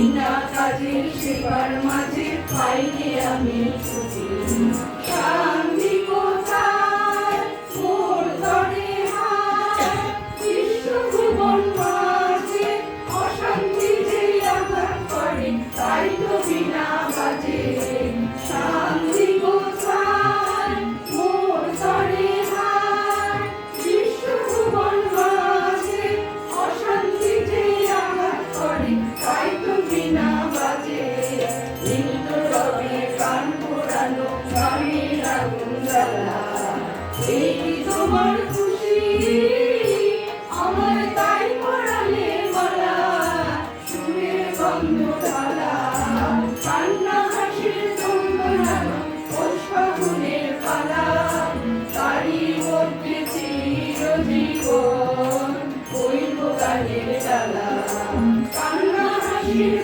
বিনা কাজের সেবার মাঝে পাইনি আমি ছুটি। শান্তি কোথায় মোর তরে হায়, বিশ্বভুবন মাঝে অশান্তি যে আঘাত করে, তাই তো বিনা কাজে। শান্তি কোথায় মোর তরে হায়, বিশ্বভুবন মাঝে অশান্তি যে আঘাত করে, তাই তো বিনা বাজে। নিত্য রবে গান পোড়ানো গানের আগুন জ্বালা, এই কি তোমার খুশি আমায় তাই পড়ালে মালা, সুরের গন্ধ ঢালা কান্না হাসির চন্দনানো পুষ্পগুণের পালা, তারি মধ্যে চিরজীবন বইব গানের ডালা। কান্না হাসির